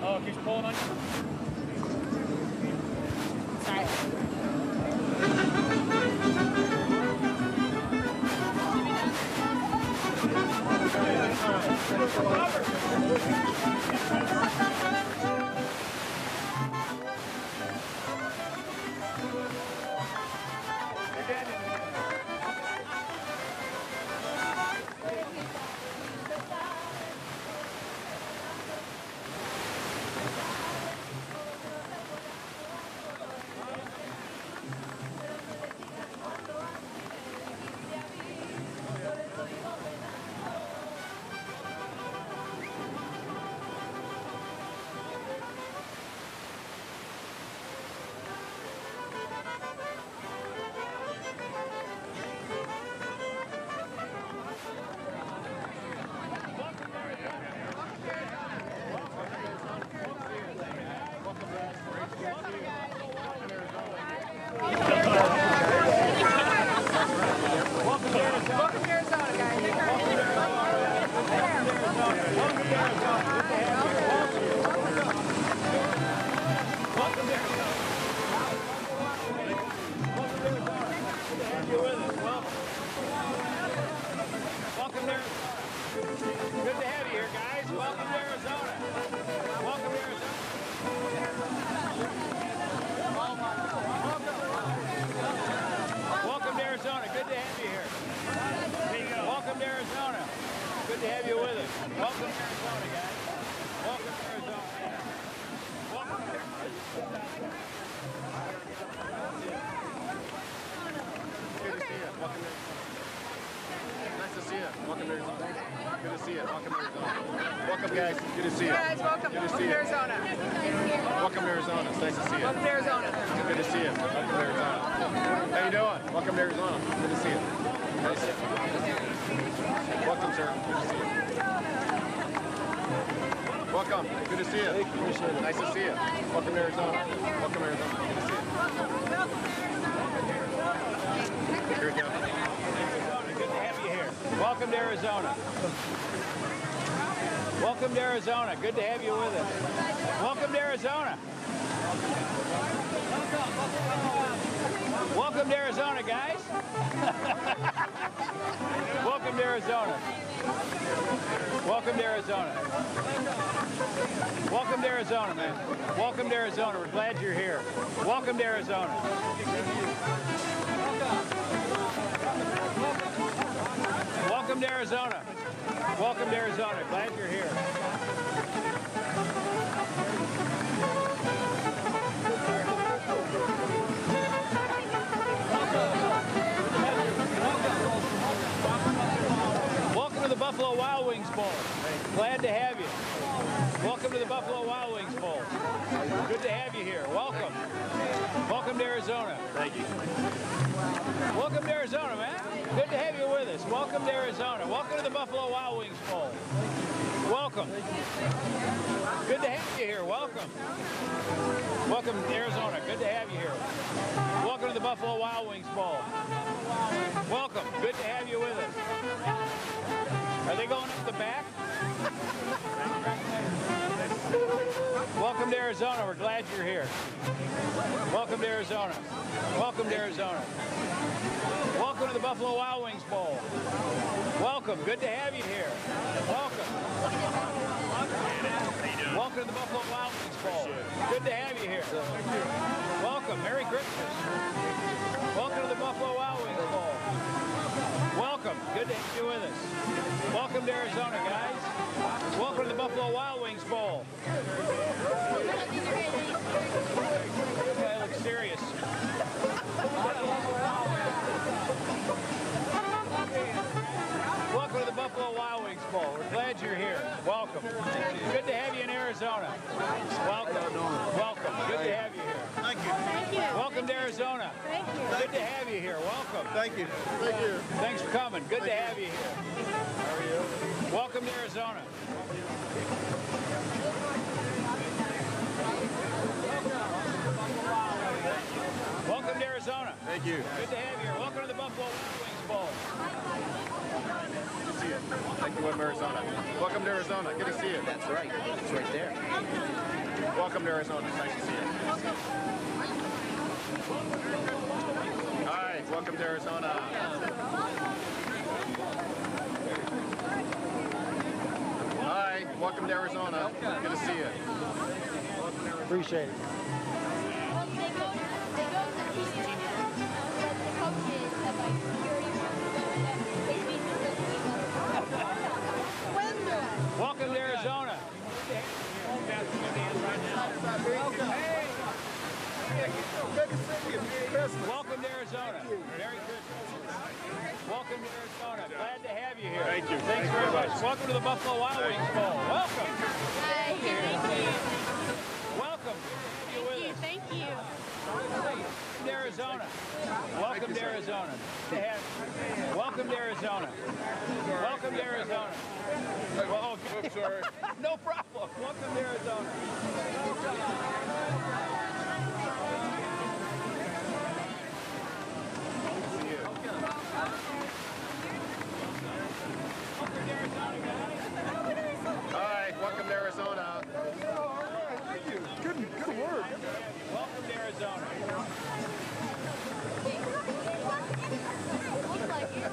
Oh, he's pulling on you? Sorry. to have you with us. Welcome to Arizona, guys. Welcome to Arizona. Welcome to Good to see you. Welcome to Arizona. Nice to see you. Welcome to Arizona. Good to see you. Welcome to Arizona. Welcome, guys. Good to see you. Guys, welcome. Good to Welcome see to you. Arizona. Welcome to Arizona. It's nice to see you. Welcome to Arizona. Good to see you. Welcome to Arizona. How you doing? Welcome to Arizona. Good to see you. Nice. Welcome, sir. Good to see you. Welcome. Good to see you. Nice to see you. Welcome to Arizona. Welcome to Arizona. Good to see you. Here we go. Good to have you here. Welcome to Arizona. Welcome to Arizona. Good to have you with us. Welcome to Arizona. Welcome to Arizona, guys. Welcome to Arizona. Welcome to Arizona. Welcome to Arizona, man. Welcome to Arizona. We're glad you're here. Welcome to Arizona. Welcome to Arizona. Welcome to Arizona. Glad you're here. Welcome to the Buffalo Wild Wings Bowl. Glad to have you. Welcome to the Buffalo Wild Wings Bowl. Good to have you here. Welcome. Welcome to Arizona. Thank you. Welcome to Arizona, man. Good to have you with us. Welcome to Arizona. Welcome to the Buffalo Wild Wings Bowl. Welcome. Good to have you here. Welcome. Welcome to Arizona. Good to have you here. Welcome to the Buffalo Wild Wings Bowl. Welcome. Good to have you with us. Are they going up the back? Welcome to Arizona. We're glad you're here. Welcome to Arizona. Welcome to Arizona. Welcome to the Buffalo Wild Wings Bowl. Welcome. Good to have you here. Welcome. Welcome to the Buffalo Wild Wings Bowl. Good to have you here. Welcome. Merry Christmas. Welcome to the Buffalo Wild Wings Bowl. Welcome. Good to have you with us. Welcome to Arizona, guys. Welcome to the Buffalo Wild Wings Bowl. That looks serious. Welcome to the Buffalo Wild Wings Bowl. We're glad you're here. Welcome. Good to have you in Arizona. Welcome. Welcome. Good to have you here. Thank you. Thank you. Welcome to Arizona. Thank you. Good to have you here. Welcome. Thank you. Thank you. Thanks for coming. Good to have you here. How are you? Welcome to Arizona. Welcome to Arizona. Thank you. Good to have you here. Welcome to the Buffalo Wild Wings Bowl. Good to see you. Thank you, welcome to Arizona. Welcome to Arizona. Good to see you. That's right. It's right there. Welcome to Arizona. Nice to see you. Hi, welcome to Arizona. Hi, welcome to Arizona. Good to see you. Appreciate it. They go to TCU, but the coaches have like security Welcome to Arizona. Welcome to Arizona. Merry Christmas. Welcome to Arizona. Glad to have you here. Thank you. Thanks very much. Welcome to the Buffalo Wild Wings Bowl. Welcome. Thank you. Welcome. Good to have you with us. Thank you. Welcome to Arizona. Welcome to Arizona. Welcome to Arizona. Welcome to Arizona. Well, okay. Sorry. No problem. Welcome to Arizona. Hi, welcome to Arizona. Thank you. Good work. Welcome to Arizona. Looks like it.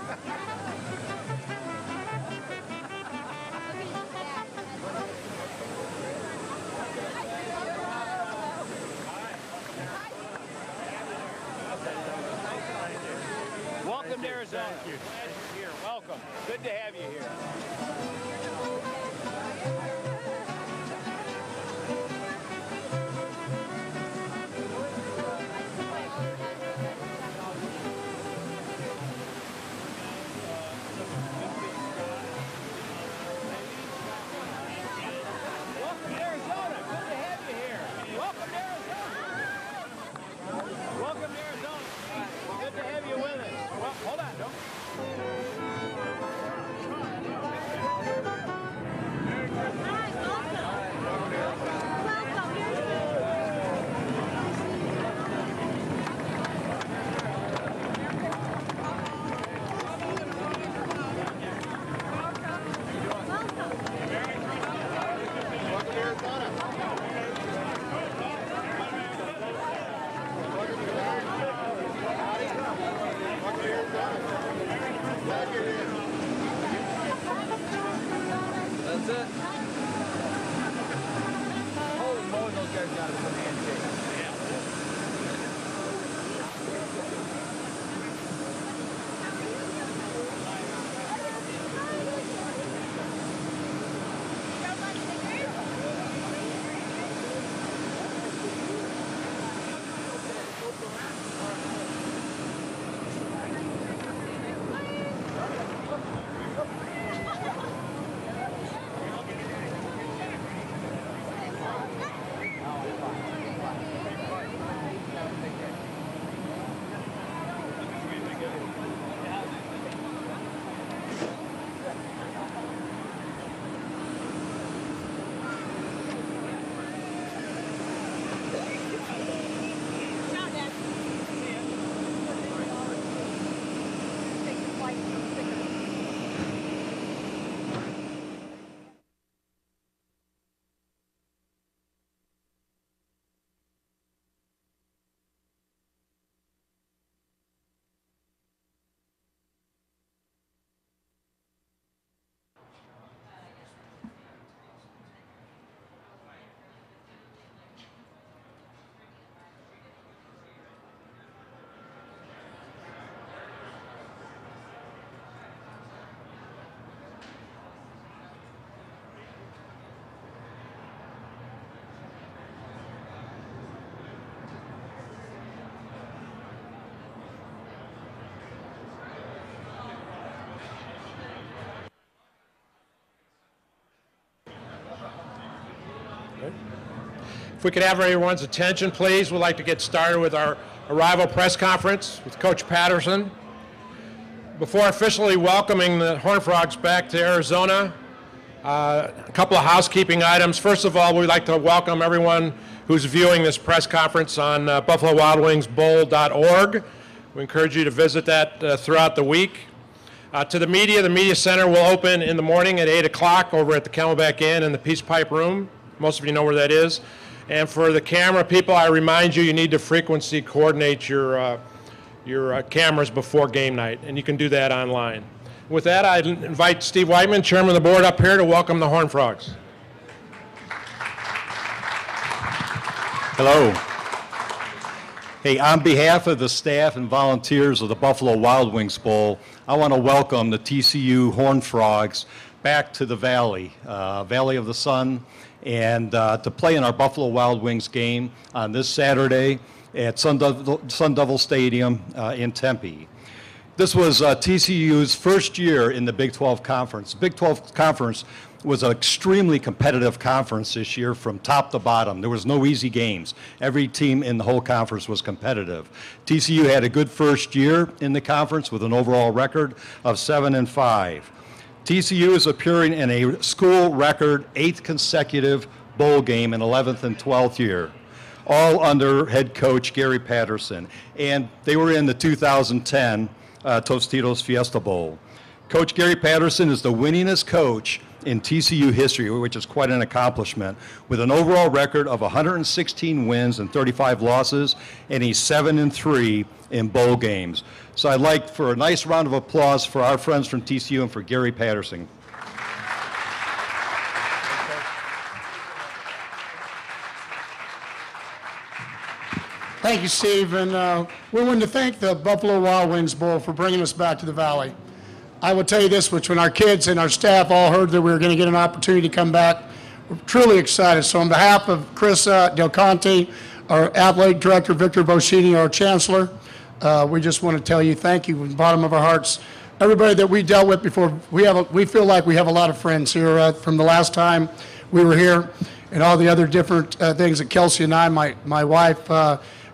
Welcome to Arizona. Glad you're here. Welcome. Good to have you here. If we could have everyone's attention, please, we'd like to get started with our arrival press conference with Coach Patterson. Before officially welcoming the Horned Frogs back to Arizona, a couple of housekeeping items. First of all, we'd like to welcome everyone who's viewing this press conference on BuffaloWildWingsBowl.org. We encourage you to visit that throughout the week. To the media center will open in the morning at 8 o'clock over at the Camelback Inn in the Peace Pipe Room. Most of you know where that is. And for the camera people, I remind you, you need to frequency coordinate your cameras before game night, and you can do that online. With that, I invite Steve Whiteman, Chairman of the Board, up here to welcome the Horned Frogs. Hello. Hey, on behalf of the staff and volunteers of the Buffalo Wild Wings Bowl, I want to welcome the TCU Horned Frogs back to the Valley, Valley of the Sun, and to play in our Buffalo Wild Wings game on this Saturday at Sun Devil Stadium in Tempe. This was TCU's first year in the Big 12 Conference. The Big 12 Conference was an extremely competitive conference this year from top to bottom. There was no easy games. Every team in the whole conference was competitive. TCU had a good first year in the conference with an overall record of 7-5. TCU is appearing in a school record 8th consecutive bowl game in 11th and 12th year, all under head coach Gary Patterson. And they were in the 2010 Tostitos Fiesta Bowl. Coach Gary Patterson is the winningest coach in TCU history, which is quite an accomplishment, with an overall record of 116 wins and 35 losses, and he's 7-3 in bowl games. So I'd like for a nice round of applause for our friends from TCU and for Gary Patterson. Thank you, Steve. And we wanted to thank the Buffalo Wild Wings Bowl for bringing us back to the Valley. I will tell you this, which when our kids and our staff all heard that we were going to get an opportunity to come back, we're truly excited. So on behalf of Chris Del Conte, our athletic director, Victor Boschini, our chancellor, we just want to tell you thank you from the bottom of our hearts. Everybody that we dealt with before, we feel like we have a lot of friends here from the last time we were here and all the other different things that Kelsey and I, my wife,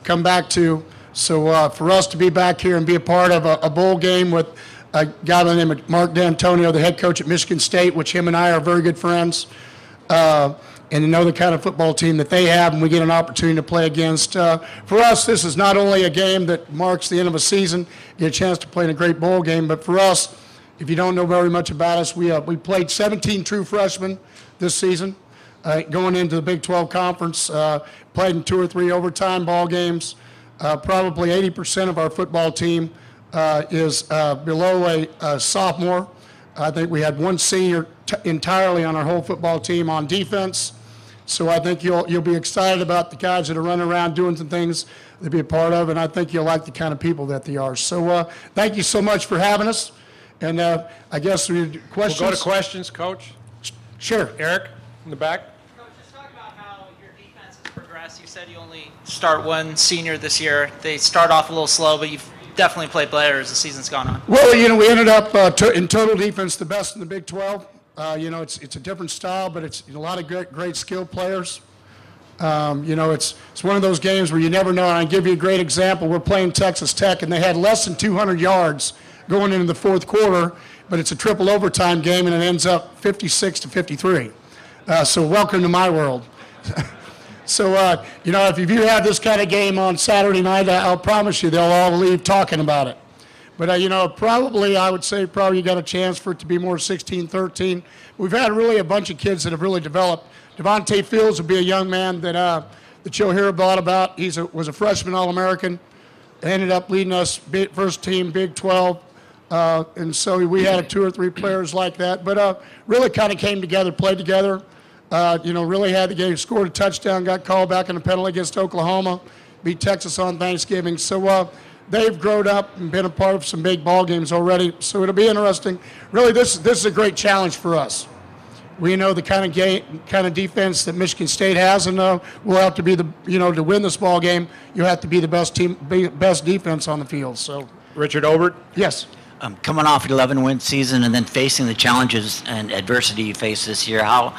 come back to. So for us to be back here and be a part of a bowl game with a guy by the name of Mark D'Antonio, the head coach at Michigan State, which him and I are very good friends, and to know the kind of football team that they have, and we get an opportunity to play against. For us, this is not only a game that marks the end of a season, get a chance to play in a great bowl game, but for us, if you don't know very much about us, we played 17 true freshmen this season, going into the Big 12 Conference, played in 2 or 3 overtime ball games. Probably 80% of our football team is below a sophomore. I think we had 1 senior entirely on our whole football team on defense. So I think you'll be excited about the guys that are running around doing some things to be a part of, and I think you'll like the kind of people that they are. So thank you so much for having us. And I guess questions. We'll go to questions, Coach. Sure. Eric, in the back. Coach, just talk about how your defense has progressed. You said you only start 1 senior this year. They start off a little slow, but you've definitely played better as the season's gone on. Well, we ended up in total defense the best in the Big 12. It's a different style, but it's a lot of great skilled players. It's one of those games where you never know. And I'll give you a great example. We're playing Texas Tech, and they had less than 200 yards going into the 4th quarter, but it's a triple overtime game, and it ends up 56-53. So welcome to my world. So, if you have this kind of game on Saturday night, I'll promise you they'll all leave talking about it. But, I would say you got a chance for it to be more 16-13. We've had really a bunch of kids that have really developed. Devontae Fields will be a young man that you'll hear a lot about. He was a freshman All-American, ended up leading us first team Big 12. And so we had 2 or 3 players like that. But really kind of came together, played together. Really had the game, scored a touchdown, got called back in a penalty against Oklahoma, beat Texas on Thanksgiving. So they've grown up and been a part of some big ball games already. So it'll be interesting. Really, this is a great challenge for us. We know the kind of defense that Michigan State has, and we'll have to be to win this ball game, you have to be the best defense on the field. So, Richard Obert. Yes. Coming off an 11-win season and then facing the challenges and adversity you face this year, how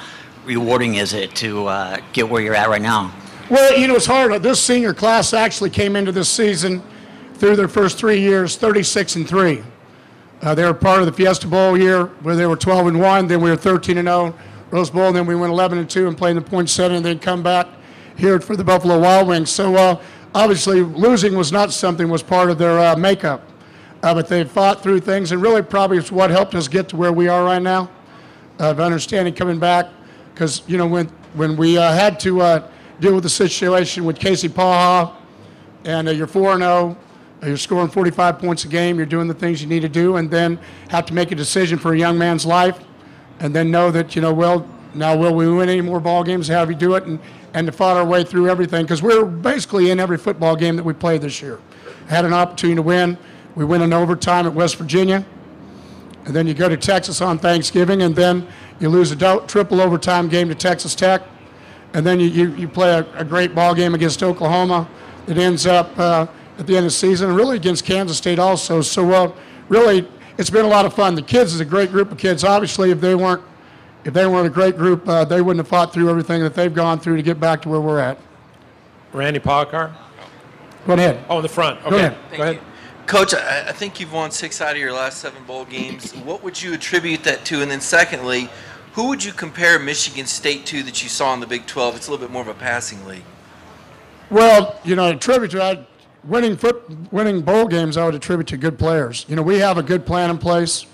rewarding is it to get where you're at right now? Well, it's hard. This senior class actually came into this season through their first 3 years, 36-3. They were part of the Fiesta Bowl year where they were 12-1. Then we were 13-0 Rose Bowl. And then we went 11-2 and played in the Poinsettia, and then come back here for the Buffalo Wild Wings. So obviously losing was not something was part of their makeup. But they fought through things, and really probably is what helped us get to where we are right now, of understanding coming back. Because, when we had to deal with the situation with Casey Paha, and you're 4-0, you're scoring 45 points a game, you're doing the things you need to do, and then have to make a decision for a young man's life, and then know that, now will we win any more ball games, how do we do it, and to fought our way through everything, because we're basically in every football game that we played this year. Had an opportunity to win. We win in overtime at West Virginia, and then you go to Texas on Thanksgiving, and then you lose a triple overtime game to Texas Tech, and then you play a great ball game against Oklahoma. It ends up at the end of the season, and really against Kansas State also. So really, it's been a lot of fun. The kids is a great group of kids. Obviously, if they weren't a great group, they wouldn't have fought through everything that they've gone through to get back to where we're at. Randy Polakar? Go ahead. Oh, in the front. Okay. Go ahead. Go ahead. Coach, I think you've won 6 out of your last 7 bowl games. What would you attribute that to? And then secondly, who would you compare Michigan State to that you saw in the Big 12? It's a little bit more of a passing league. Well, attribute to winning bowl games, I would attribute to good players. We have a good plan in place.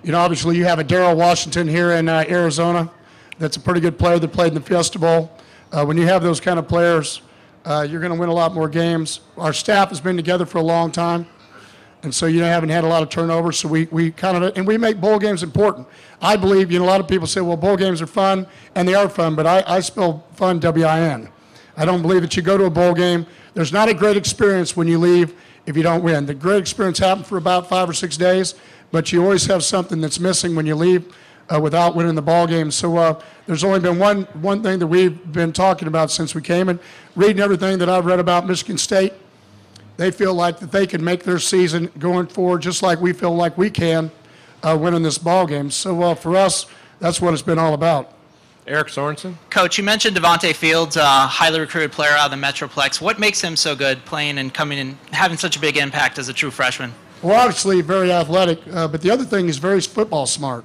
Obviously you have a Darrell Washington here in Arizona that's a pretty good player that played in the Fiesta Bowl. When you have those kind of players, you're going to win a lot more games. Our staff has been together for a long time, and so haven't had a lot of turnover, so we kind of, and we make bowl games important. I believe, a lot of people say, well, bowl games are fun, and they are fun, but I spell fun W-I-N. I don't believe that you go to a bowl game. There's not a great experience when you leave if you don't win. The great experience happens for about 5 or 6 days, but you always have something that's missing when you leave without winning the ball game. So there's only been one thing that we've been talking about since we came, and reading everything that I've read about Michigan State, they feel like that they can make their season going forward just like we feel like we can winning this ball game. So for us, that's what it's been all about. Eric Sorensen? Coach, you mentioned Devontae Fields, a highly recruited player out of the Metroplex. What makes him so good playing and coming and having such a big impact as a true freshman? Well, obviously very athletic, but the other thing is very football smart,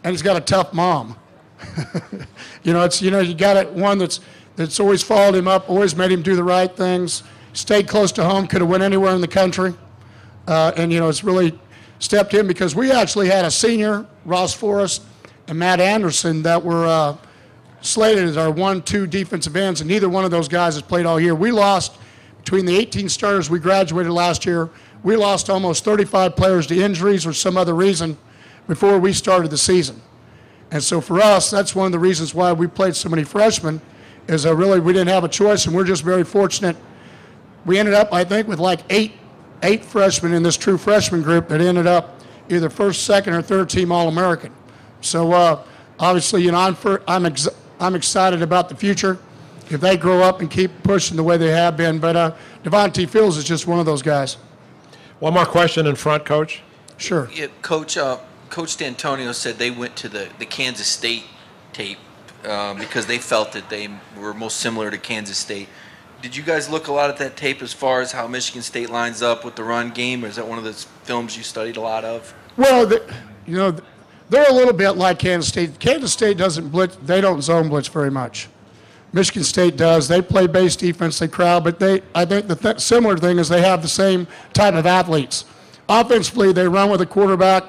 and he's got a tough mom. You got one that's always followed him up, always made him do the right things, stayed close to home, could have went anywhere in the country, and it's really stepped in because we actually had a senior, Ross Forrest, and Matt Anderson that were slated as our 1-2 defensive ends, and neither one of those guys has played all year. We lost, between the 18 starters we graduated last year, we lost almost 35 players to injuries or some other reason before we started the season. And so for us, that's one of the reasons why we played so many freshmen, is really we didn't have a choice, and we're just very fortunate. We ended up, I think, with like eight freshmen in this true freshman group that ended up either first, second, or third team All-American. So obviously, I'm excited about the future if they grow up and keep pushing the way they have been. But Devontae Fields is just one of those guys. One more question in front, Coach. Sure. Yeah, Coach D'Antonio said they went to the Kansas State tape because they felt that they were most similar to Kansas State. Did you guys look a lot at that tape as far as how Michigan State lines up with the run game, or is that one of those films you studied a lot of? Well, they're a little bit like Kansas State. Kansas State doesn't blitz. They don't zone blitz very much. Michigan State does. They play base defense. They crowd. But I think the similar thing is they have the same type of athletes. Offensively, they run with a quarterback,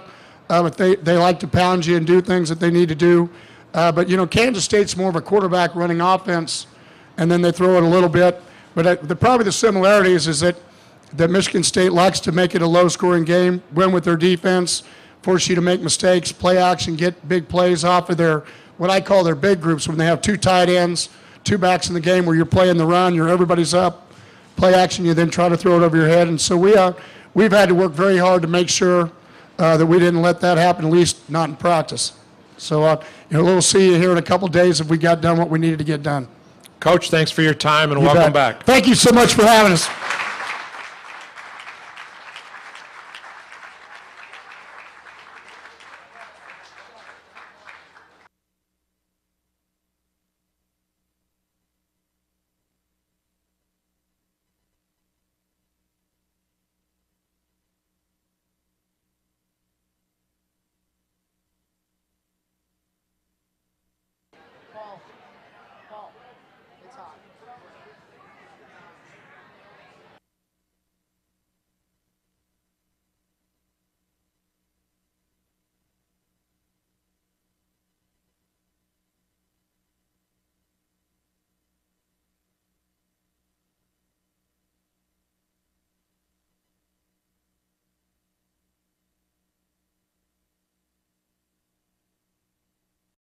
but they like to pound you and do things that they need to do. But, Kansas State's more of a quarterback running offense, and then they throw it a little bit. But probably the similarities is that Michigan State likes to make it a low-scoring game, win with their defense, force you to make mistakes, play action, get big plays off of what I call their big groups, when they have 2 tight ends, 2 backs in the game where you're playing the run, everybody's up, play action, you then try to throw it over your head. And so we've had to work very hard to make sure that we didn't let that happen, at least not in practice. So we'll see you here in a couple days if we got done what we needed to get done. Coach, thanks for your time, and welcome back. Thank you so much for having us.